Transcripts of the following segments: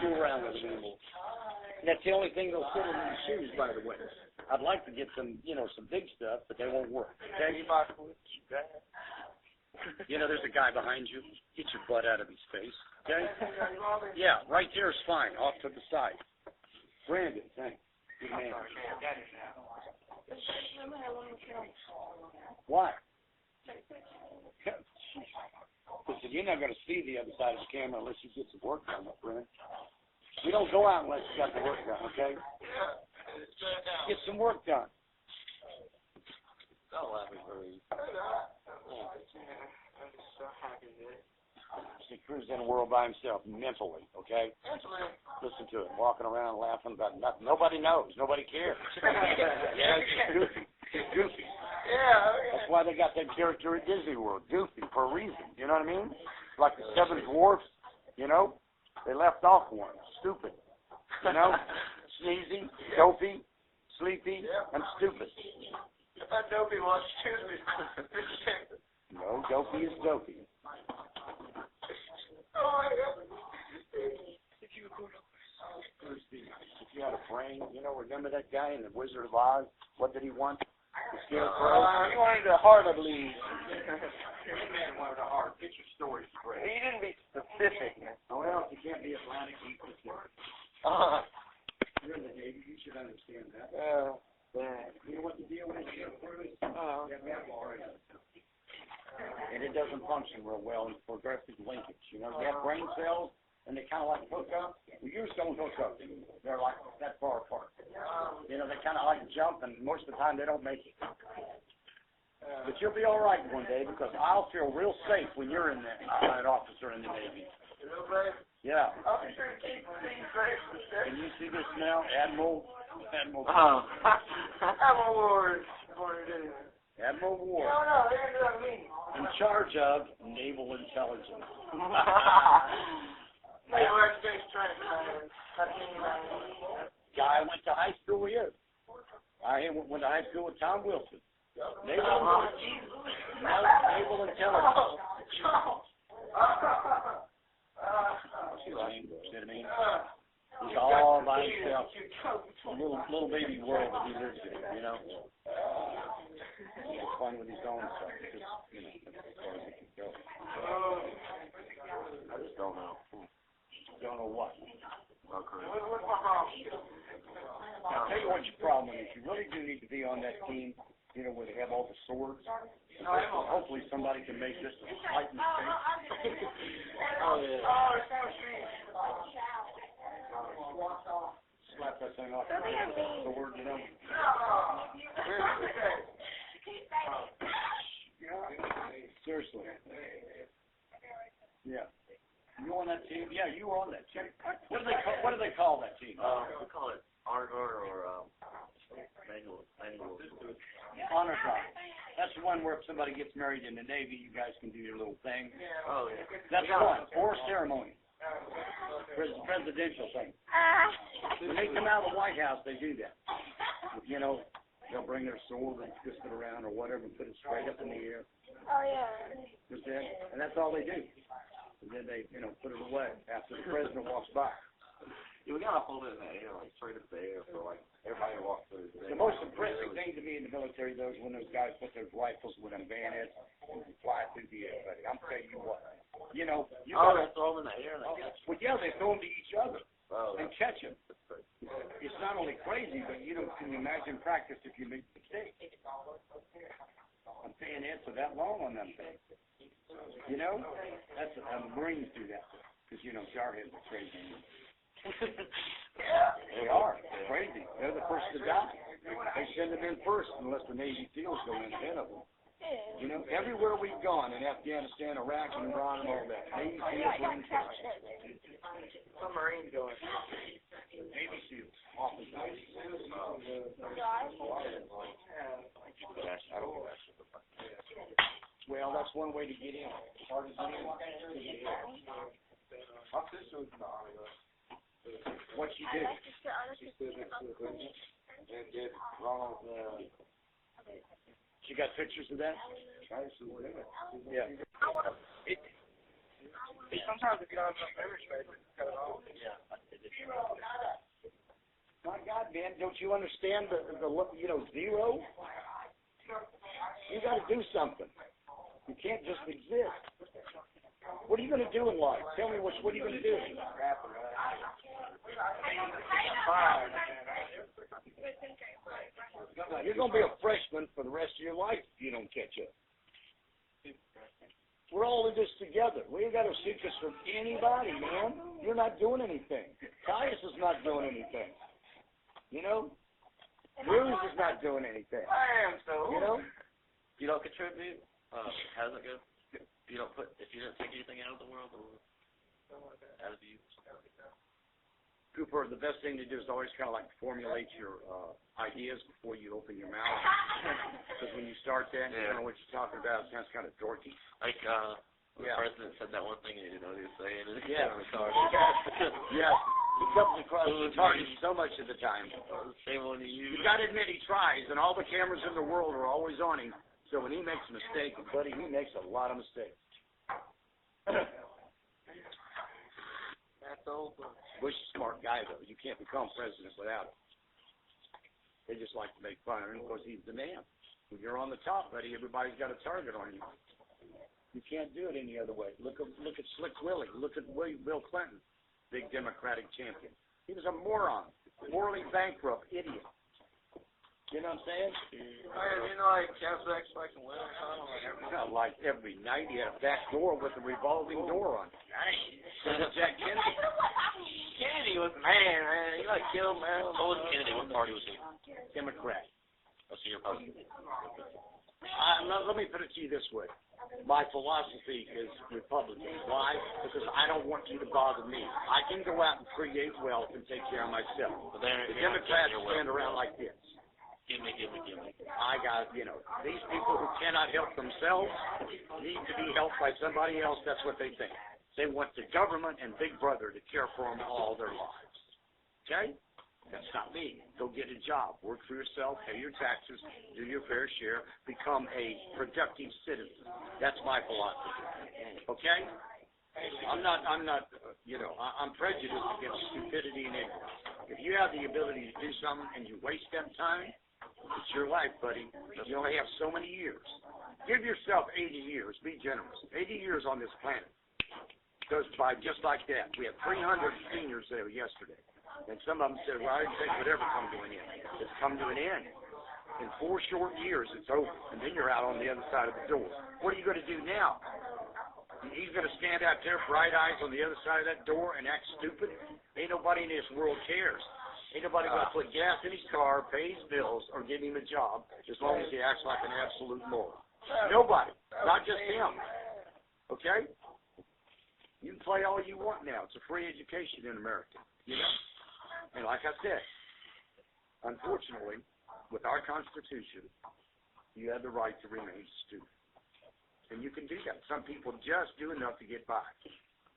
screw around with them anymore. And that's the only thing that'll fit in these shoes, by the way. I'd like to get some, some big stuff, but they won't work. Okay? There's a guy behind you. Get your butt out of his face. Okay? Yeah, right there is fine. Off to the side. Brandon, thanks. Good man. Why? Listen, you're not going to see the other side of the camera unless you get some work done, my friend. We don't go out unless you got the work done, okay? Get some work done. Don't let me breathe. I'm just so happy that He cruised in the world by himself, mentally, okay? Listen to it, walking around laughing about nothing. Nobody knows. Nobody cares. Yeah, it's goofy. It's goofy. Yeah. That's why they got that character at Disney World, Goofy, for a reason. You know what I mean? Like the Seven Dwarfs, they left off one. Stupid. Sneezy, dopey, sleepy, and stupid. I thought dopey was stupid. No, dopey is dopey. Oh my God. If you had a brain, remember that guy in The Wizard of Oz? What did he want? The Scarecrow? He wanted a heart, I believe. This man wanted a heart. Get your story straight. He didn't be specific. Oh, well, you can't be Atlantic and Pacific. You're in the Navy. You should understand that. Yeah. You know what the deal is? And it doesn't function real well in progressive linkage. You have brain cells, and they kind of like hook up. Well, yours don't hook up anymore. They're like that far apart. They kind of like jump, and most of the time they don't make it. But you'll be all right one day because I'll feel real safe when you're in there, an officer in the Navy. Yeah. I'll be sure to keep things safe. Can you see this now? Admiral. Admiral Ward. Admiral Ward. No, they're going to do that meeting. In charge of naval intelligence. Naval Air Space Training. Guy I went to high school with. I went to high school with Tom Wilson. Naval intelligence. He's all by himself. A little baby world that he lives in, He's fun with his own stuff. Just, as far as he can go. I just don't know. Don't know what. Okay. I'll tell you what your problem is. You really do need to be on that team, where they have all the swords. Hopefully somebody can make this a slight mistake. Oh, yeah. Slap that thing off. Sword, Seriously. Yeah. You on that team? Yeah, you were on that team. What do they call that team? We call it honor guard or manual. Honor guard. That's the one where if somebody gets married in the Navy, you guys can do your little thing. Oh, yeah. That's fun. Or ceremony. Presidential thing. When they come out of the White House, they do that. They'll bring their sword and twist it around or whatever and put it straight up in the air. Oh, yeah. And that's all they do. And then they, put it away after the president walks by. Yeah, we gotta hold it in the air, like straight up the air for like everybody to walk through. The most impressive thing to me in the military, though, is when those guys put their rifles with them bayonets and fly through the air, buddy. I'm telling you what. You they throw them in the air and they catch them. Well, yeah, they throw them to each other and catch them. That's It's not only crazy, but can you imagine practice if you make mistakes? I'm bayonets are that long on them things. That's the Marines do that because jarheads are crazy. They are crazy. They're the first to die. They send them in first unless the Navy SEALs go in ahead of them. Everywhere we've gone in Afghanistan, Iraq, and Iran, and all that, Navy SEALs were in first. some Marines going. Navy SEALs, officers. Well, that's one way to get in. Hard as it is. My sister was in the Army. What she did? She stood next to the equipment and did wrong. She got pictures of that? Yeah. Sometimes if you don't have enough memory space, cut it off. Yeah. My God, man, don't you understand the zero? You got to do something. You can't just exist. What are you going to do in life? Tell me what are you going to do? You're going to be a freshman for the rest of your life if you don't catch up. We're all in this together. We ain't got no secrets from anybody, man. You're not doing anything. Caius is not doing anything. You know? Bruce is not doing anything. I am so. You know? You don't contribute. How does it go? If you don't take anything out of the world, out of you. Cooper, the best thing to do is always kind of like formulate your ideas before you open your mouth. Because when you start that, you don't know what you're talking about. It sounds kind of dorky. Like, the president said that one thing and he didn't know what he was saying. And Yeah. on the car. Yeah. He comes across the target so much of the time. Same one you use. You got to admit he tries, and all the cameras in the world are always on him. So when he makes a mistake, buddy, he makes a lot of mistakes. That's over. Bush is a smart guy, though. You can't become president without him. They just like to make fun of him because he's the man. When you're on the top, buddy, everybody's got a target on you. You can't do it any other way. Look at Slick Willy. Look at Bill Clinton, big Democratic champion. He was a moron, morally bankrupt, idiot. You know what I'm saying? You know, like Cashback fucking Willy or something? Not like every night he had a back door with a revolving door on it. Nice. Jack Kennedy. Kennedy was man. He like killed man. What was Kennedy? What party was he? Democrat. Oh, so you're Republican. Let me put it to you this way. My philosophy is Republican. Why? Because I don't want you to bother me. I can go out and create wealth and take care of myself. The Democrats stand around like this. Gimme. I got, these people who cannot help themselves need to be helped by somebody else. That's what they think. They want the government and Big Brother to care for them all their lives. Okay? That's not me. Go get a job. Work for yourself. Pay your taxes. Do your fair share. Become a productive citizen. That's my philosophy. Okay? I'm prejudiced against stupidity and ignorance. If you have the ability to do something and you waste that time, it's your life, buddy. You only have so many years. Give yourself 80 years. Be generous. 80 years on this planet goes by just like that. We had 300 seniors there yesterday. And some of them said, well, I didn't think it would ever come to an end. It's come to an end. In 4 short years, it's over. And then you're out on the other side of the door. What are you going to do now? He's going to stand out there, bright eyes on the other side of that door and act stupid? Ain't nobody in this world cares. Ain't nobody going to put gas in his car, pay his bills, or give him a job as long as he acts like an absolute moron. Nobody. Not just him. Okay? You can play all you want now. It's a free education in America. You know? And like I said, unfortunately, with our Constitution, you have the right to remain a student. And you can do that. Some people just do enough to get by.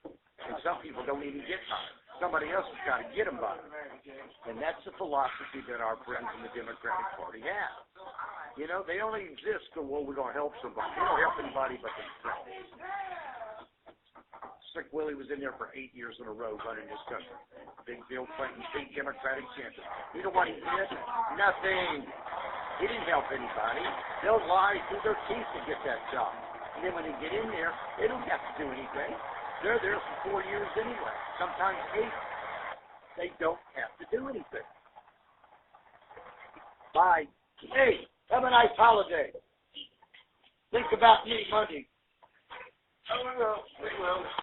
And some people don't even get by. Somebody else has got to get them by. And that's the philosophy that our friends in the Democratic Party have. You know, they only exist because, well, we're going to help somebody. They don't help anybody but themselves. Slick Willy was in there for 8 years in a row running this country. Big Bill Clinton, big Democratic champion. You know what he did? Nothing. He didn't help anybody. They'll lie through their teeth to get that job. And then when they get in there, they don't have to do anything. They're there for 4 years anyway, sometimes 8. They don't have to do anything. Bye. Hey, have a nice holiday. Think about me Monday. Oh, we will.